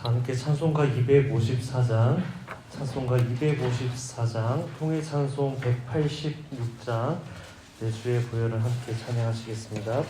함께 찬송가 254장, 찬송가 254장, 통일 찬송 186장, 내 주의 보혈을 함께 찬양하시겠습니다.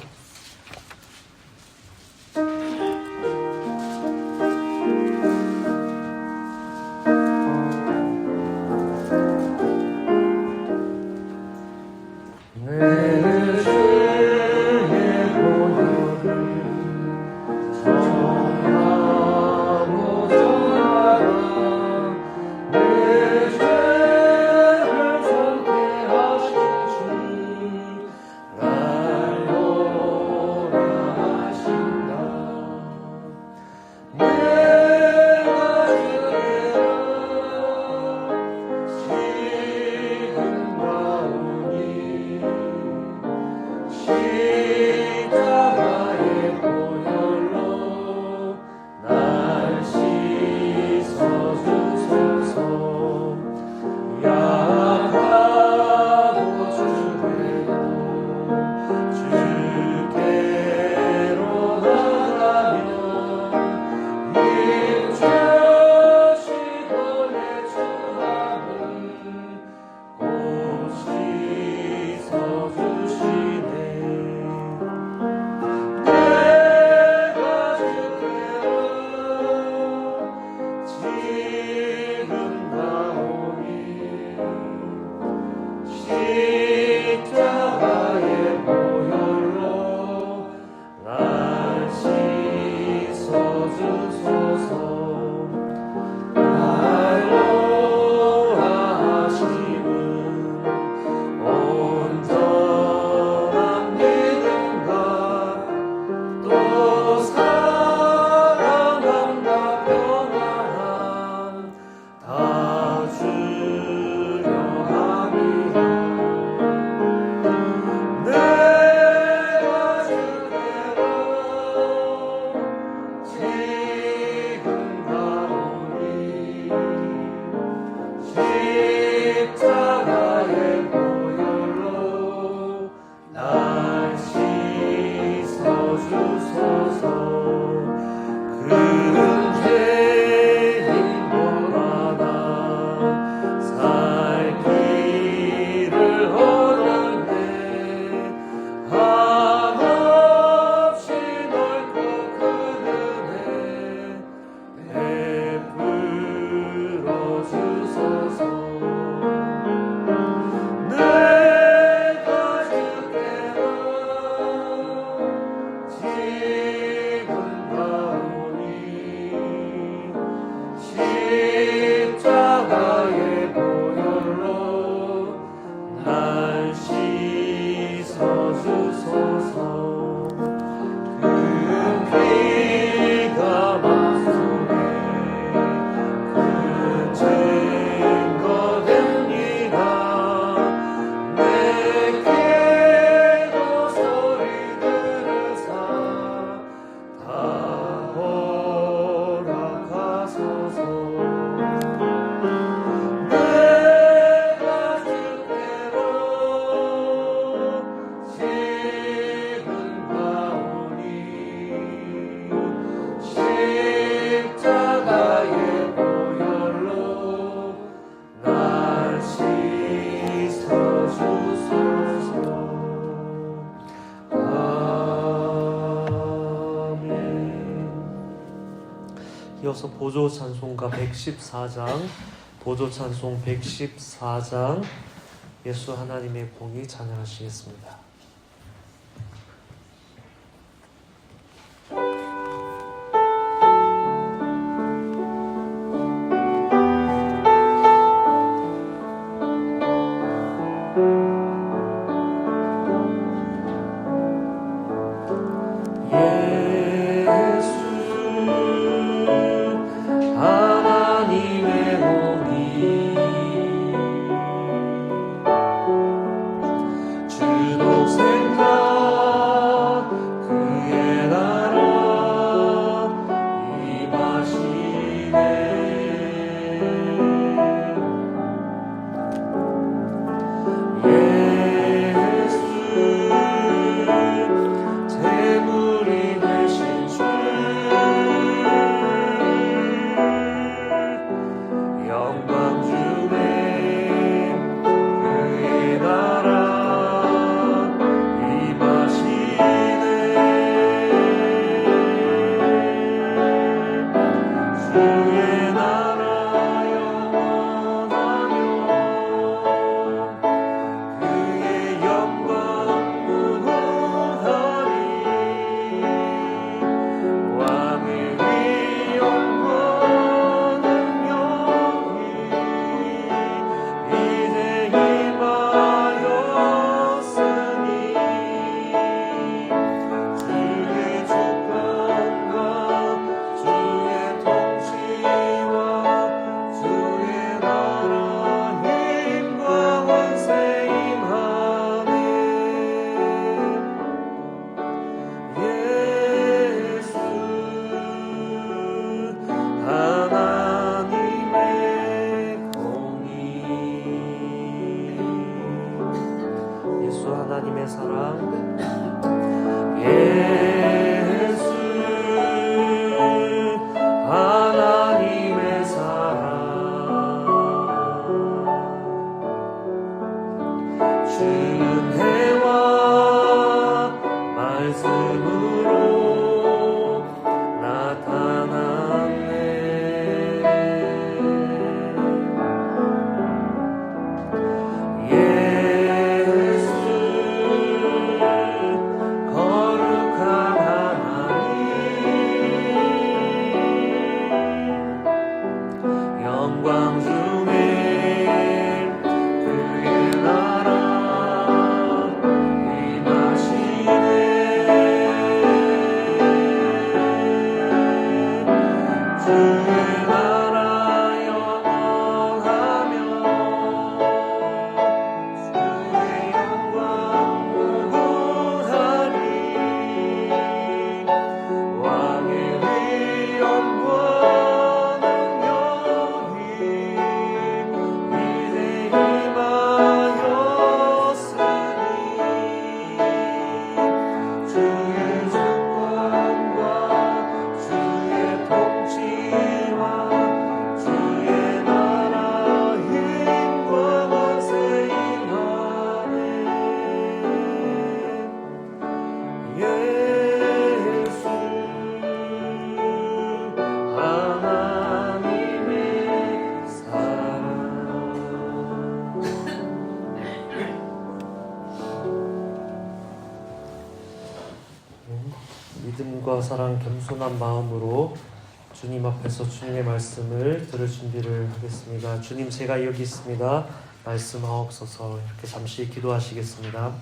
이어서 보조 찬송가 114장, 보조 찬송 114장, 예수 하나님의 공의 찬양하시겠습니다. 주의 나라 영원하며 그의 영광 무궁하리 왕의 위엄과 능력이 이제 임하였으니 주의 주권과 주의 통치와 주의 나라 힘과 권세 임하네. 예수 하나님의 공의 예수 하나님의 사랑 예수 하나님의 사랑 은혜와 말씀으로 나타났네. 예수 거룩한 하나님 영광 중에 그의 나라 임하시네. 주의 나라 영원하며 주의 영광 무궁하리 왕의 위엄과 능력이 이제 임하였으니 주의 주권과 주의 통치와 주의 나라 힘과 권세 임하네. 예수 하나님의 사랑 믿음과 사랑 겸손한 마음으로 주님 앞에서 주님의 말씀을 들을 준비를 하겠습니다. 주님 제가 여기 있습니다. 말씀하옵소서. 이렇게 잠시 기도하시겠습니다.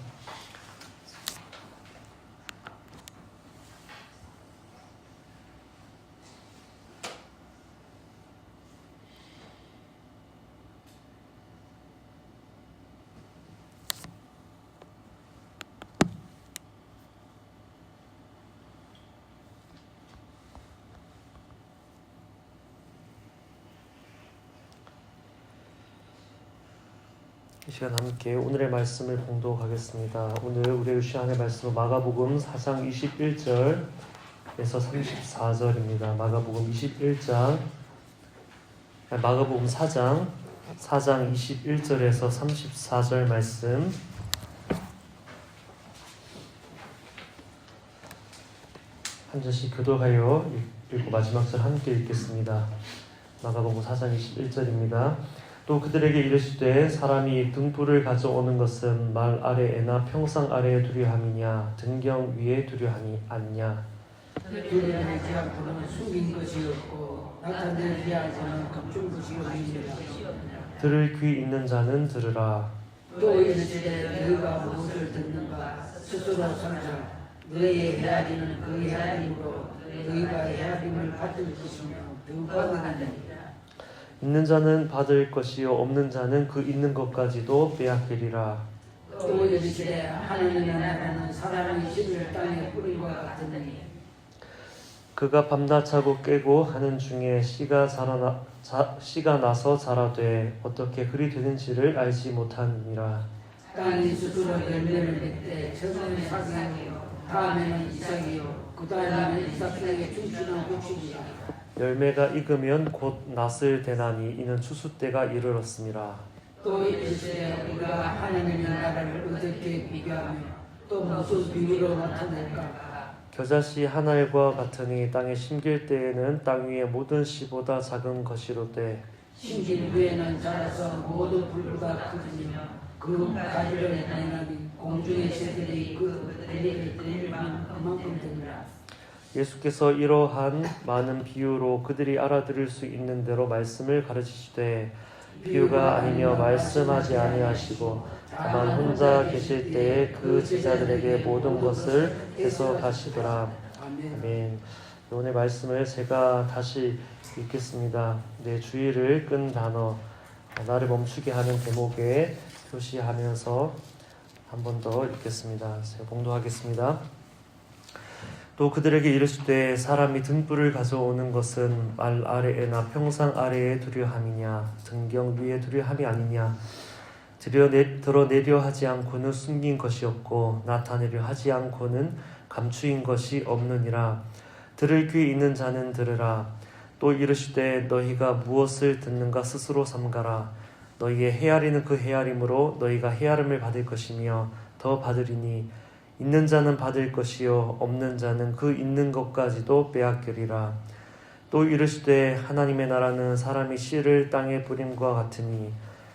이 시간 함께 오늘의 말씀을 봉독하겠습니다. 오늘 우리의 시간의 말씀은 마가복음 4장 21절에서 34절입니다. 마가복음 4장 21절에서 34절 말씀 한 절씩 교독하여 읽고 마지막 절 함께 읽겠습니다. 마가복음 4장 21절입니다. 또 그들에게 이르시되 사람이 등불을 가져오는 것은 말 아래에나 평상 아래에 두려 함이냐 등경 위에 두려 하니 않냐. 드러내지 않고는 숨긴 것이 없고 나타내지 않고는 감춘 것이 없느니라. 들을 귀 있는 자는 들으라. 또 이르시되 너희가 무엇을 듣는가 스스로 살자. 너희의 헤아리는 그 헤아림으로 너희가 헤아림을 받을 것이며 더 받으리라. 있는 자는 받을 것이요 없는 자는 그 있는 것까지도 빼앗기리라. 또 이르시되 하나님의 나라는 사람의 씨를 땅에 뿌린 것 같으니 그가 밤낮 자고 깨고 하는 중에 씨가 나서 자라되 어떻게 그리 되는지를 알지 못하느니라. 땅이 스스로 열매를 맺되 처음에는 이삭이요 다음에는 이삭이요 그 다음에는 이삭에게 춤추는 곡식이라. 열매가 익으면 곧 낫을 대나니 이는 추수 때가 이르렀음이라. 또 이르시되 우리가 하나님의 나라를 어떻게 비교하며 또 무슨 비유로 나타낼까. 겨자씨 한 알과 같으니 땅에 심길 때에는 땅 위의 모든 씨보다 작은 것이로되 심긴 후에는 자라서 모든 풀보다 크지며 그 가지를 내나니 공중의 새들이 그 대리를 들리면 그만큼 되니라. 예수께서 이러한 많은 비유로 그들이 알아들을 수 있는 대로 말씀을 가르치시되 비유가 아니며 말씀하지 아니하시고 다만 혼자 계실 때에 그 제자들에게 모든 것을 해석하시더라. 아멘. 오늘 말씀을 제가 다시 읽겠습니다. 내 주의를 끈 단어, 나를 멈추게 하는 대목에 표시하면서 한 번 더 읽겠습니다. 제가 봉독하겠습니다. 또 그들에게 이르시되 사람이 등불을 가져오는 것은 말 아래에나 평상 아래에 두려 함이냐 등경 위에 두려 함이 아니냐 드러내려 하지 않고는 숨긴 것이 없고 나타내려 하지 않고는 감추인 것이 없느니라. 들을 귀 있는 자는 들으라. 또 이르시되 너희가 무엇을 듣는가 스스로 삼가라. 너희의 헤아리는 그 헤아림으로 너희가 헤아림을 받을 것이며 더 받으리니 있는 자는 받을 것이요 없는 자는 그 있는 것까지도 빼앗기리라. 또 이르시되 하나님의 나라는 사람이 씨를 땅에 뿌림과 같으니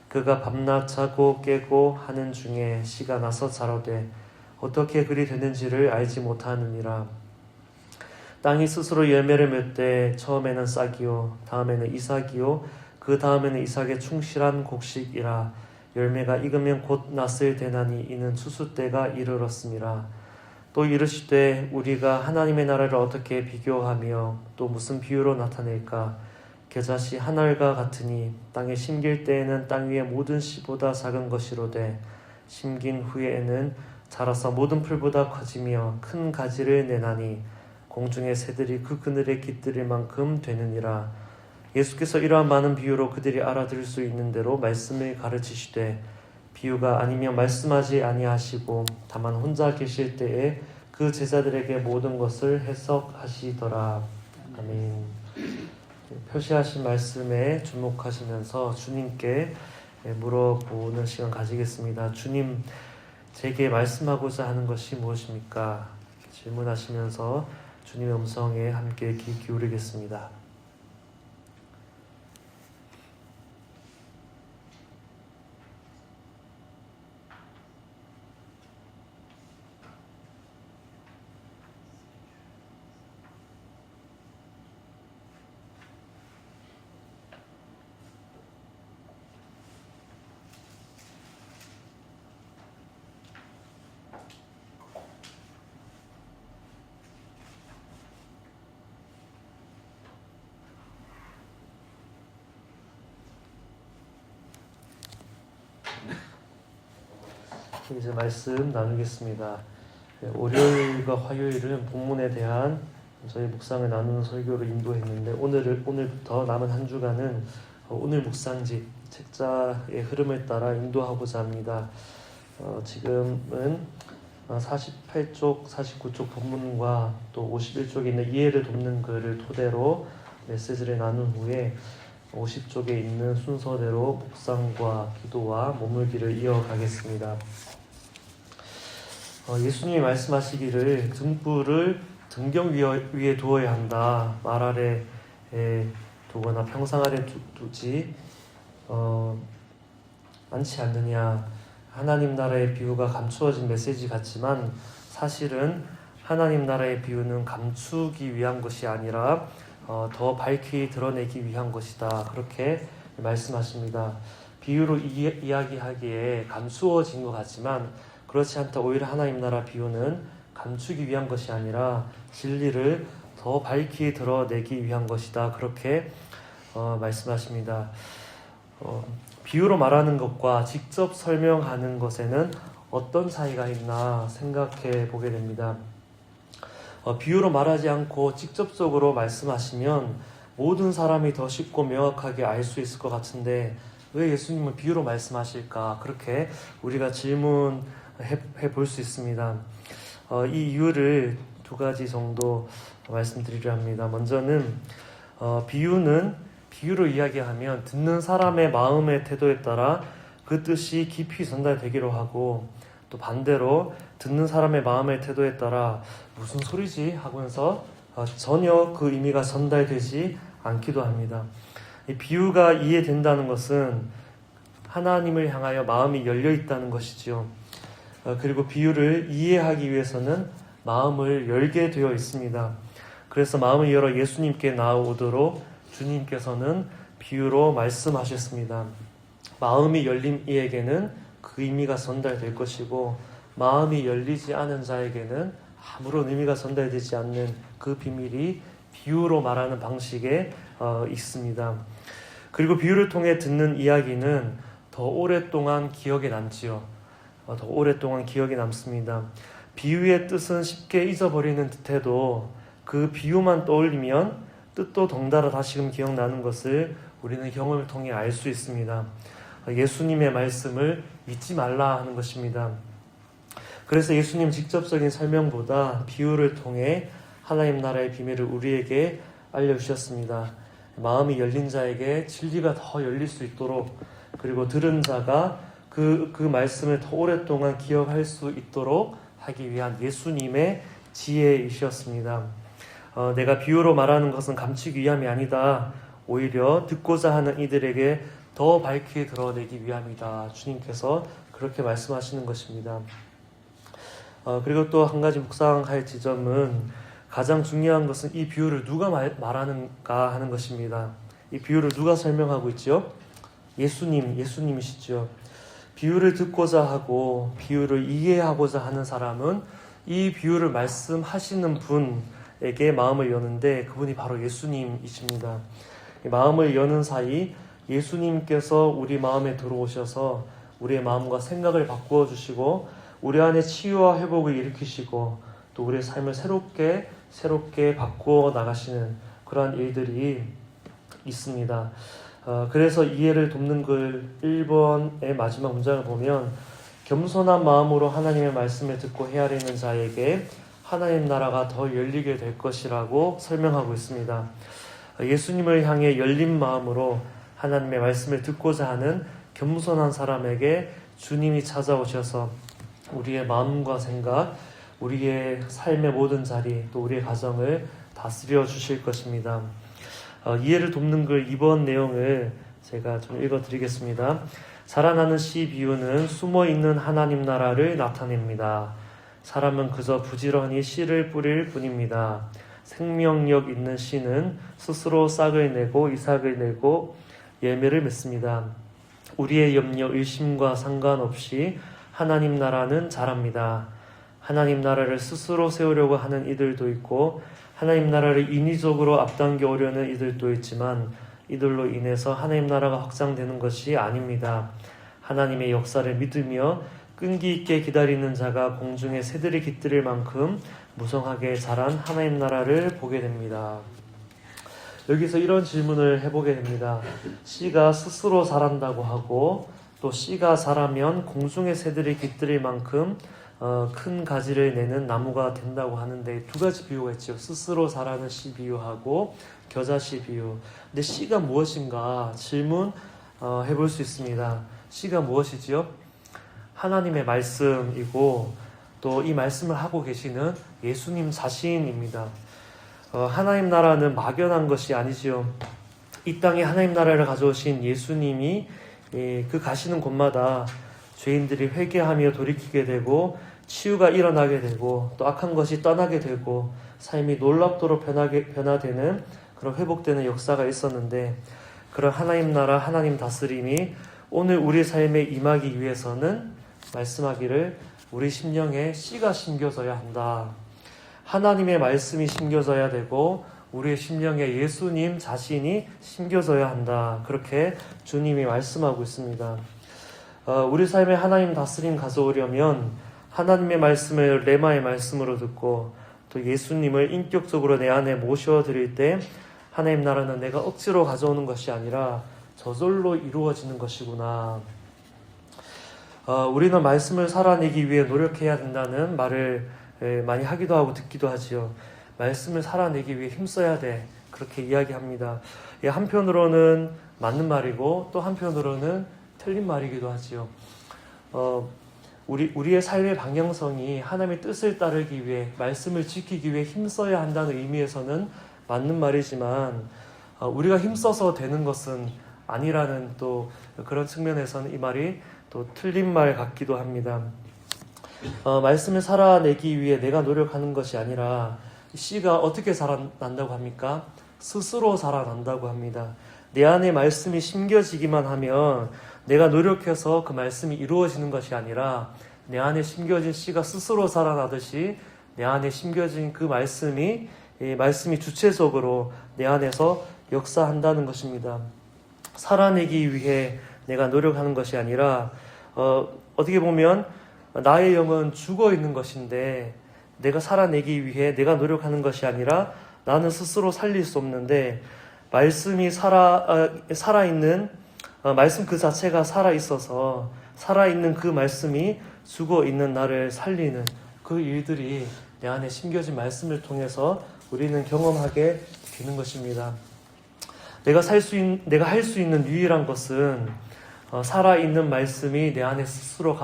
그가 밤낮 자고 깨고 하는 중에 씨가 나서 자라되 어떻게 그리 되는지를 알지 못하느니라. 땅이 스스로 열매를 맺되 처음에는 싹이요 다음에는 이삭이요 그 다음에는 이삭의 충실한 곡식이라. 열매가 익으면 곧 낫을 되나니 이는 추수 때가 이르렀음이라. 또 이르시되 우리가 하나님의 나라를 어떻게 비교하며 또 무슨 비유로 나타낼까. 겨자씨 한 알과 같으니 땅에 심길 때에는 땅 위의 모든 씨보다 작은 것이로되 심긴 후에는 자라서 모든 풀보다 커지며 큰 가지를 내나니 공중의 새들이 그 그늘에 깃들일 만큼 되느니라. 예수께서 이러한 많은 비유로 그들이 알아들을 수 있는 대로 말씀을 가르치시되 비유가 아니면 말씀하지 아니하시고 다만 혼자 계실 때에 그 제자들에게 모든 것을 해석하시더라. 아멘. 표시하신 말씀에 주목하시면서 주님께 물어보는 시간 가지겠습니다. 주님, 제게 말씀하고자 하는 것이 무엇입니까? 질문하시면서 주님의 음성에 함께 귀 기울이겠습니다. 이제 말씀 나누겠습니다. 월요일과 화요일은 본문에 대한 저희 묵상을 나누는 설교를 인도했는데 오늘부터 남은 한 주간은 오늘 묵상집 책자의 흐름을 따라 인도하고자 합니다. 지금은 48쪽, 49쪽 본문과 또 51쪽에 있는 이해를 돕는 글을 토대로 메시지를 나눈 후에 50쪽에 있는 순서대로 묵상과 기도와 머물기를 이어가겠습니다. 예수님이 말씀하시기를 등불을 등경 위에 두어야 한다. 말 아래에 두거나 평상 아래 두지 않지 않느냐. 하나님 나라의 비유가 감추어진 메시지 같지만 사실은 하나님 나라의 비유는 감추기 위한 것이 아니라 더 밝히 드러내기 위한 것이다. 그렇게 말씀하십니다. 비유로 이야기하기에 감추어진 것 같지만 그렇지 않다. 오히려 하나님 나라 비유는 감추기 위한 것이 아니라 진리를 더 밝히 드러내기 위한 것이다. 그렇게 말씀하십니다. 비유로 말하는 것과 직접 설명하는 것에는 어떤 차이가 있나 생각해 보게 됩니다. 비유로 말하지 않고 직접적으로 말씀하시면 모든 사람이 더 쉽고 명확하게 알 수 있을 것 같은데 왜 예수님은 비유로 말씀하실까? 그렇게 우리가 질문해 볼 수 있습니다. 이 이유를 두 가지 정도 말씀드리려 합니다. 먼저는 비유로 이야기하면 듣는 사람의 마음의 태도에 따라 그 뜻이 깊이 전달되기로 하고 또 반대로 듣는 사람의 마음의 태도에 따라 무슨 소리지 하면서 전혀 그 의미가 전달되지 않기도 합니다. 이 비유가 이해된다는 것은 하나님을 향하여 마음이 열려 있다는 것이지요. 그리고 비유를 이해하기 위해서는 마음을 열게 되어 있습니다. 그래서 마음을 열어 예수님께 나아오도록 주님께서는 비유로 말씀하셨습니다. 마음이 열린 이에게는 그 의미가 전달될 것이고, 마음이 열리지 않은 자에게는 아무런 의미가 전달되지 않는 그 비밀이 비유로 말하는 방식에 있습니다. 그리고 비유를 통해 듣는 이야기는 더 오랫동안 기억에 남지요. 더 오랫동안 기억에 남습니다. 비유의 뜻은 쉽게 잊어버리는 듯해도 그 비유만 떠올리면 뜻도 덩달아 다시금 기억나는 것을 우리는 경험을 통해 알 수 있습니다. 예수님의 말씀을 잊지 말라 하는 것입니다. 그래서 예수님 직접적인 설명보다 비유를 통해 하나님 나라의 비밀을 우리에게 알려주셨습니다. 마음이 열린 자에게 진리가 더 열릴 수 있도록, 그리고 들은 자가 그 말씀을 더 오랫동안 기억할 수 있도록 하기 위한 예수님의 지혜이셨습니다. 내가 비유로 말하는 것은 감추기 위함이 아니다. 오히려 듣고자 하는 이들에게 더 밝히 드러내기 위함이다. 주님께서 그렇게 말씀하시는 것입니다. 그리고 또 한 가지 묵상할 지점은, 가장 중요한 것은 이 비유를 누가 말하는가 하는 것입니다. 이 비유를 누가 설명하고 있죠? 예수님이시죠. 비유를 듣고자 하고 비유를 이해하고자 하는 사람은 이 비유를 말씀하시는 분에게 마음을 여는데, 그분이 바로 예수님이십니다. 마음을 여는 사이 예수님께서 우리 마음에 들어오셔서 우리의 마음과 생각을 바꾸어 주시고, 우리 안에 치유와 회복을 일으키시고, 또 우리의 삶을 새롭게 바꾸어 나가시는 그러한 일들이 있습니다. 그래서 이해를 돕는 글 1번의 마지막 문장을 보면, 겸손한 마음으로 하나님의 말씀을 듣고 헤아리는 자에게 하나님 나라가 더 열리게 될 것이라고 설명하고 있습니다. 예수님을 향해 열린 마음으로 하나님의 말씀을 듣고자 하는 겸손한 사람에게 주님이 찾아오셔서 우리의 마음과 생각, 우리의 삶의 모든 자리, 또 우리의 가정을 다스려 주실 것입니다. 이해를 돕는 글 2번 내용을 제가 좀 읽어드리겠습니다. 자라나는 씨 비유는 숨어있는 하나님 나라를 나타냅니다. 사람은 그저 부지런히 씨를 뿌릴 뿐입니다. 생명력 있는 씨는 스스로 싹을 내고 이삭을 내고 열매를 맺습니다. 우리의 염려, 의심과 상관없이 하나님 나라는 자랍니다. 하나님 나라를 스스로 세우려고 하는 이들도 있고, 하나님 나라를 인위적으로 앞당겨 오려는 이들도 있지만, 이들로 인해서 하나님 나라가 확장되는 것이 아닙니다. 하나님의 역사를 믿으며 끈기 있게 기다리는 자가 공중에 새들이 깃들일 만큼 무성하게 자란 하나님 나라를 보게 됩니다. 여기서 이런 질문을 해보게 됩니다. 씨가 스스로 자란다고 하고, 또 씨가 자라면 공중의 새들이 깃들일 만큼 큰 가지를 내는 나무가 된다고 하는데, 두 가지 비유가 있죠. 스스로 자라는 씨 비유하고 겨자씨 비유. 근데 씨가 무엇인가 질문 해볼 수 있습니다. 씨가 무엇이지요? 하나님의 말씀이고, 또 이 말씀을 하고 계시는 예수님 자신입니다. 하나님 나라는 막연한 것이 아니지요. 이 땅에 하나님 나라를 가져오신 예수님이 그 가시는 곳마다 죄인들이 회개하며 돌이키게 되고, 치유가 일어나게 되고, 또 악한 것이 떠나게 되고, 삶이 놀랍도록 변화되는 그런 회복되는 역사가 있었는데, 그런 하나님 나라, 하나님 다스림이 오늘 우리 삶에 임하기 위해서는 말씀하기를 우리 심령에 씨가 심겨져야 한다. 하나님의 말씀이 심겨져야 되고, 우리의 심령에 예수님 자신이 심겨져야 한다. 그렇게 주님이 말씀하고 있습니다. 우리 삶에 하나님 다스림 가져오려면 하나님의 말씀을 레마의 말씀으로 듣고, 또 예수님을 인격적으로 내 안에 모셔드릴 때, 하나님 나라는 내가 억지로 가져오는 것이 아니라 저절로 이루어지는 것이구나. 우리는 말씀을 살아내기 위해 노력해야 된다는 말을 많이 하기도 하고 듣기도 하지요. 말씀을 살아내기 위해 힘써야 돼. 그렇게 이야기합니다. 한편으로는 맞는 말이고, 또 한편으로는 틀린 말이기도 하지요. 우리의 삶의 방향성이 하나님의 뜻을 따르기 위해, 말씀을 지키기 위해 힘써야 한다는 의미에서는 맞는 말이지만 우리가 힘써서 되는 것은 아니라는 또 그런 측면에서는 이 말이 또 틀린 말 같기도 합니다. 말씀을 살아내기 위해 내가 노력하는 것이 아니라 씨가 어떻게 살아난다고 합니까? 스스로 살아난다고 합니다. 내 안에 말씀이 심겨지기만 하면 내가 노력해서 그 말씀이 이루어지는 것이 아니라 내 안에 심겨진 씨가 스스로 살아나듯이 내 안에 심겨진 그 말씀이 주체적으로 내 안에서 역사한다는 것입니다. 살아내기 위해 내가 노력하는 것이 아니라 어떻게 보면 나의 영은 죽어 있는 것인데 내가 살아내기 위해 내가 노력하는 것이 아니라 나는 스스로 살릴 수 없는데 말씀이 살아있는 말씀 그 자체가 살아있어서 살아있는 그 말씀이 죽어 있는 나를 살리는 그 일들이 내 안에 심겨진 말씀을 통해서 우리는 경험하게 되는 것입니다. 내가 할 수 있는 유일한 것은 살아있는 말씀이 내 안에 스스로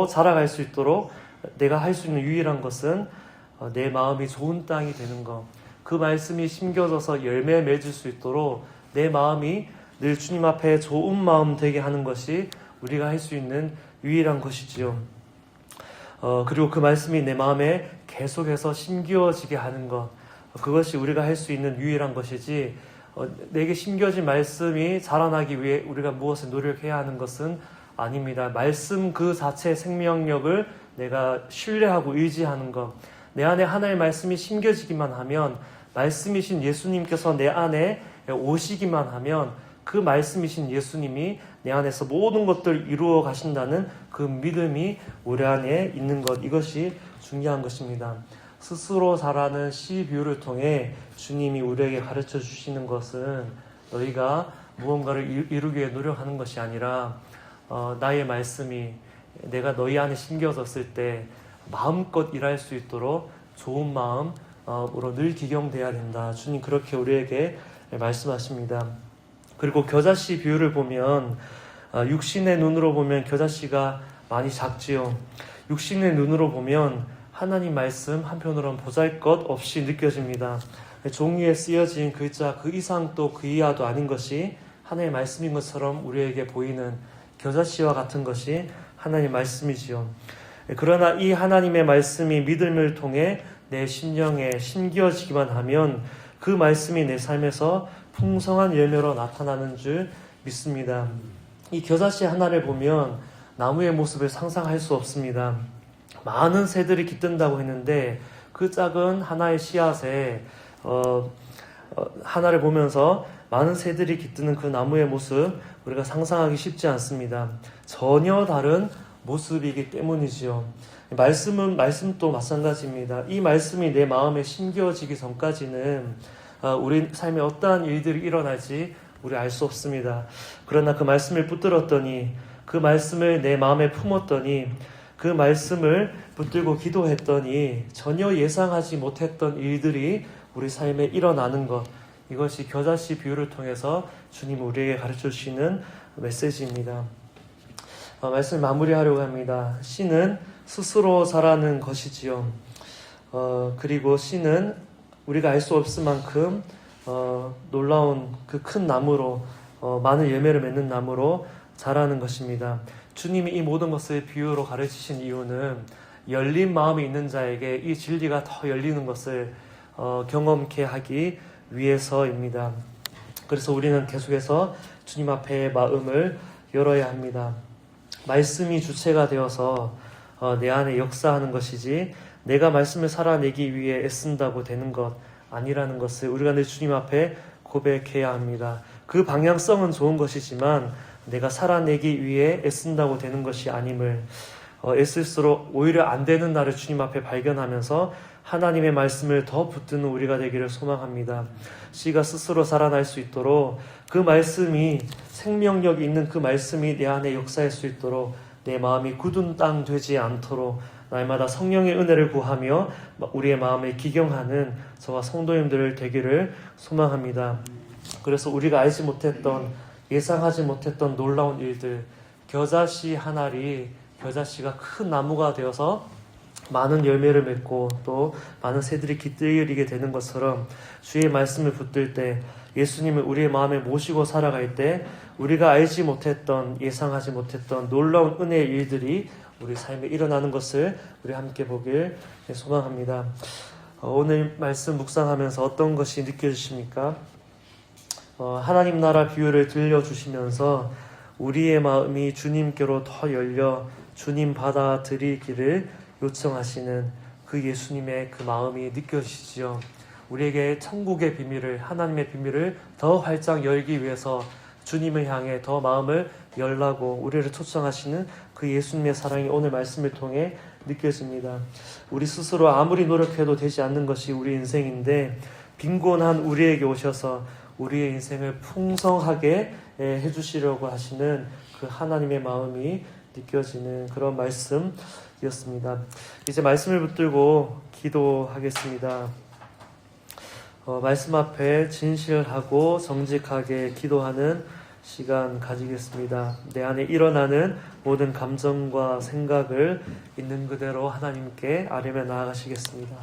자라갈 수 있도록 내가 할 수 있는 유일한 것은 내 마음이 좋은 땅이 되는 것. 그 말씀이 심겨져서 열매 맺을 수 있도록 내 마음이 늘 주님 앞에 좋은 마음 되게 하는 것이 우리가 할 수 있는 유일한 것이지요. 그리고 그 말씀이 내 마음에 계속해서 심겨지게 하는 것. 그것이 우리가 할 수 있는 유일한 것이지 내게 심겨진 말씀이 자라나기 위해 우리가 무엇을 노력해야 하는 것은 아닙니다. 말씀 그 자체의 생명력을 내가 신뢰하고 의지하는 것. 내 안에 하나의 말씀이 심겨지기만 하면 말씀이신 예수님께서 내 안에 오시기만 하면 그 말씀이신 예수님이 내 안에서 모든 것들을 이루어 가신다는 그 믿음이 우리 안에 있는 것. 이것이 중요한 것입니다. 스스로 자라는 씨 비유를 통해 주님이 우리에게 가르쳐 주시는 것은 너희가 무언가를 이루기 위해 노력하는 것이 아니라 나의 말씀이 내가 너희 안에 심겨졌을 때 마음껏 일할 수 있도록 좋은 마음으로 늘 기경돼야 된다. 주님 그렇게 우리에게 말씀하십니다. 그리고 겨자씨 비유를 보면 육신의 눈으로 보면 겨자씨가 많이 작지요. 육신의 눈으로 보면 하나님 말씀 한편으로는 보잘것없이 느껴집니다. 종이에 쓰여진 글자 그 이상 또 그 이하도 아닌 것이 하나님의 말씀인 것처럼 우리에게 보이는 겨자씨와 같은 것이 하나님의 말씀이지요. 그러나 이 하나님의 말씀이 믿음을 통해 내 심령에 심겨지기만 하면 그 말씀이 내 삶에서 풍성한 열매로 나타나는 줄 믿습니다. 이 겨자씨 하나를 보면 나무의 모습을 상상할 수 없습니다. 많은 새들이 깃든다고 했는데 그 작은 하나의 씨앗에 하나를 보면서 많은 새들이 깃드는 그 나무의 모습 우리가 상상하기 쉽지 않습니다. 전혀 다른 모습이기 때문이지요. 말씀도 마찬가지입니다. 이 말씀이 내 마음에 심겨지기 전까지는 우리 삶에 어떠한 일들이 일어날지 우리 알 수 없습니다. 그러나 그 말씀을 붙들었더니 그 말씀을 내 마음에 품었더니 그 말씀을 붙들고 기도했더니 전혀 예상하지 못했던 일들이 우리 삶에 일어나는 것. 이것이 겨자씨 비유를 통해서 주님 우리에게 가르쳐 주시는 메시지입니다. 말씀을 마무리하려고 합니다. 씨는 스스로 자라는 것이지요. 그리고 씨는 우리가 알 수 없을 만큼 놀라운 그 큰 나무로 많은 열매를 맺는 나무로 자라는 것입니다. 주님이 이 모든 것을 비유로 가르치신 이유는 열린 마음이 있는 자에게 이 진리가 더 열리는 것을 경험케 하기 위해서입니다. 그래서 우리는 계속해서 주님 앞에 마음을 열어야 합니다. 말씀이 주체가 되어서 내 안에 역사하는 것이지 내가 말씀을 살아내기 위해 애쓴다고 되는 것 아니라는 것을 우리가 늘 주님 앞에 고백해야 합니다. 그 방향성은 좋은 것이지만 내가 살아내기 위해 애쓴다고 되는 것이 아님을 애쓸수록 오히려 안 되는 나를 주님 앞에 발견하면서 하나님의 말씀을 더 붙드는 우리가 되기를 소망합니다. 씨가 스스로 살아날 수 있도록 그 말씀이 생명력이 있는 그 말씀이 내 안에 역사할 수 있도록 내 마음이 굳은 땅 되지 않도록 날마다 성령의 은혜를 구하며 우리의 마음을 기경하는 저와 성도님들 되기를 소망합니다. 그래서 우리가 알지 못했던 예상하지 못했던 놀라운 일들 겨자씨 하나리 겨자씨가 큰 나무가 되어서 많은 열매를 맺고 또 많은 새들이 깃들이게 되는 것처럼 주의 말씀을 붙들 때 예수님을 우리의 마음에 모시고 살아갈 때 우리가 알지 못했던 예상하지 못했던 놀라운 은혜의 일들이 우리 삶에 일어나는 것을 우리 함께 보길 소망합니다. 오늘 말씀 묵상하면서 어떤 것이 느껴지십니까? 하나님 나라 비유를 들려주시면서 우리의 마음이 주님께로 더 열려 주님 받아들이기를 요청하시는 그 예수님의 그 마음이 느껴지시지요. 우리에게 천국의 비밀을, 하나님의 비밀을 더 활짝 열기 위해서 주님을 향해 더 마음을 열라고 우리를 초청하시는 그 예수님의 사랑이 오늘 말씀을 통해 느껴집니다. 우리 스스로 아무리 노력해도 되지 않는 것이 우리 인생인데 빈곤한 우리에게 오셔서 우리의 인생을 풍성하게 해주시려고 하시는 그 하나님의 마음이 느껴지는 그런 말씀이었습니다. 이제 말씀을 붙들고 기도하겠습니다. 말씀 앞에 진실하고 정직하게 기도하는 시간 가지겠습니다. 내 안에 일어나는 모든 감정과 생각을 있는 그대로 하나님께 아뢰며 나아가시겠습니다.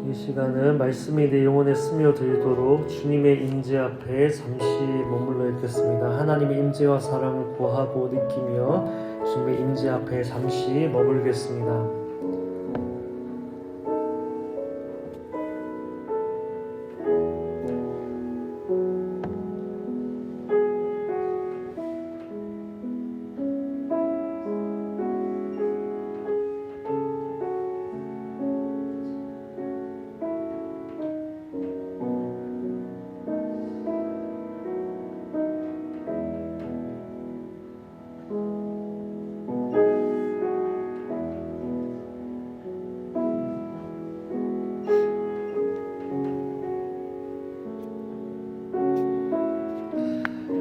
이 시간은 말씀이 내 영혼에 스며들도록 주님의 임재 앞에 잠시 머물러 있겠습니다. 하나님의 임재와 사랑을 구하고 느끼며 주님의 임재 앞에 잠시 머물겠습니다.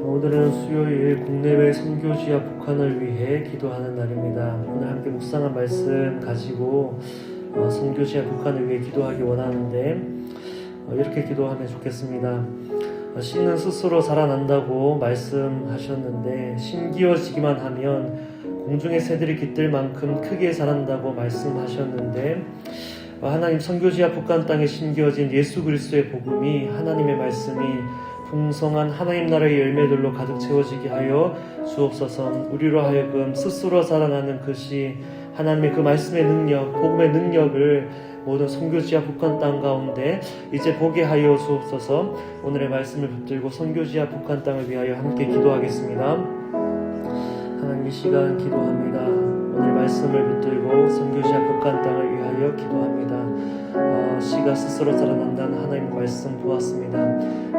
오늘은 수요일 국내외 선교지와 북한을 위해 기도하는 날입니다. 오늘 함께 묵상한 말씀 가지고 선교지와 북한을 위해 기도하기 원하는데 이렇게 기도하면 좋겠습니다. 씨는 스스로 자라난다고 말씀하셨는데 심기어지기만 하면 공중의 새들이 깃들 만큼 크게 자란다고 말씀하셨는데 하나님 선교지와 북한 땅에 심겨진 예수 그리스도의 복음이 하나님의 말씀이 풍성한 하나님 나라의 열매들로 가득 채워지게 하여 주옵소서. 우리로 하여금 스스로 자라나는 것이 하나님의 그 말씀의 능력, 복음의 능력을 모든 선교지와 북한 땅 가운데 이제 보게 하여 주옵소서. 오늘의 말씀을 붙들고 선교지와 북한 땅을 위하여 함께 기도하겠습니다. 하나님 이 시간 기도합니다. 오늘 말씀을 붙들고 선교지와 북한 땅을 위하여 기도합니다. 씨가 스스로 자라난다는 하나님의 말씀 보았습니다.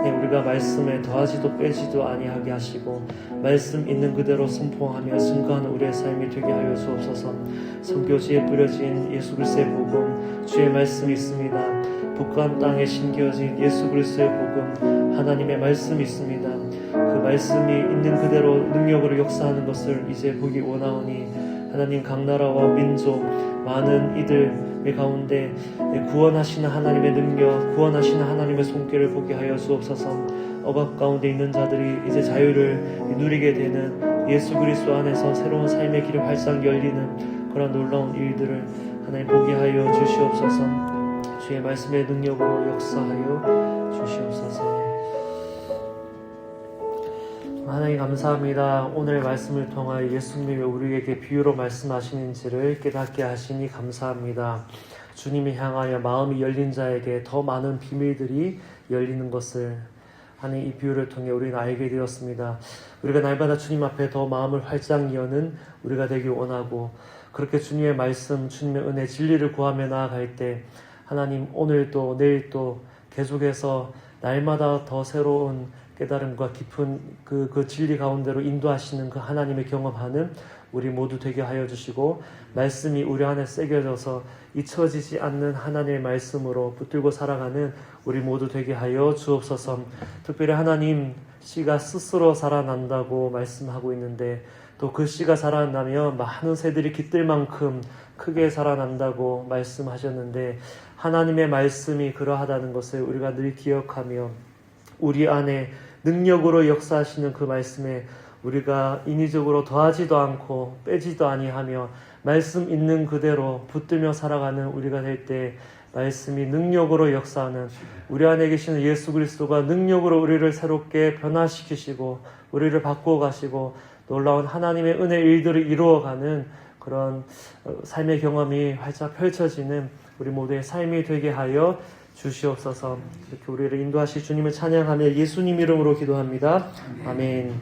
우리가 말씀에 더하지도 빼지도 아니하게 하시고 말씀 있는 그대로 선포하며 증거하는 우리의 삶이 되게 하여 주옵소서. 선교지에 뿌려진 예수 그리스도의 복음, 주의 말씀이 있습니다. 북한 땅에 심겨진 예수 그리스도의 복음, 하나님의 말씀이 있습니다. 그 말씀이 있는 그대로 능력으로 역사하는 것을 이제 보기 원하오니 하나님 각 나라와 민족 많은 이들의 가운데 구원하시는 하나님의 능력, 구원하시는 하나님의 손길을 보게 하여 주옵소서. 억압 가운데 있는 자들이 이제 자유를 누리게 되는 예수 그리스도 안에서 새로운 삶의 길이 활짝 열리는 그런 놀라운 일들을 하나님 보게 하여 주시옵소서. 주의 말씀의 능력으로 역사하여 주시옵소서. 하나님 감사합니다. 오늘 말씀을 통하여 예수님이 우리에게 비유로 말씀하시는지를 깨닫게 하시니 감사합니다. 주님이 향하여 마음이 열린 자에게 더 많은 비밀들이 열리는 것을 하는 이 비유를 통해 우리는 알게 되었습니다. 우리가 날마다 주님 앞에 더 마음을 활짝 여는 우리가 되길 원하고, 그렇게 주님의 말씀, 주님의 은혜, 진리를 구하며 나아갈 때 하나님 오늘도 내일도 계속해서 날마다 더 새로운 깨달음과 깊은 그 진리 가운데로 인도하시는 그 하나님의 경험하는 우리 모두 되게 하여 주시고, 말씀이 우리 안에 새겨져서 잊혀지지 않는 하나님의 말씀으로 붙들고 살아가는 우리 모두 되게 하여 주옵소서. 특별히 하나님, 씨가 스스로 살아난다고 말씀하고 있는데, 또 그 씨가 살아나면 많은 새들이 깃들 만큼 크게 살아난다고 말씀하셨는데, 하나님의 말씀이 그러하다는 것을 우리가 늘 기억하며 우리 안에 능력으로 역사하시는 그 말씀에 우리가 인위적으로 더하지도 않고 빼지도 아니하며 말씀 있는 그대로 붙들며 살아가는 우리가 될 때, 말씀이 능력으로 역사하는 우리 안에 계시는 예수 그리스도가 능력으로 우리를 새롭게 변화시키시고 우리를 바꾸어 가시고 놀라운 하나님의 은혜 일들을 이루어가는 그런 삶의 경험이 활짝 펼쳐지는 우리 모두의 삶이 되게 하여 주시옵소서. 이렇게 우리를 인도하실 주님을 찬양하며 예수님 이름으로 기도합니다. 아멘.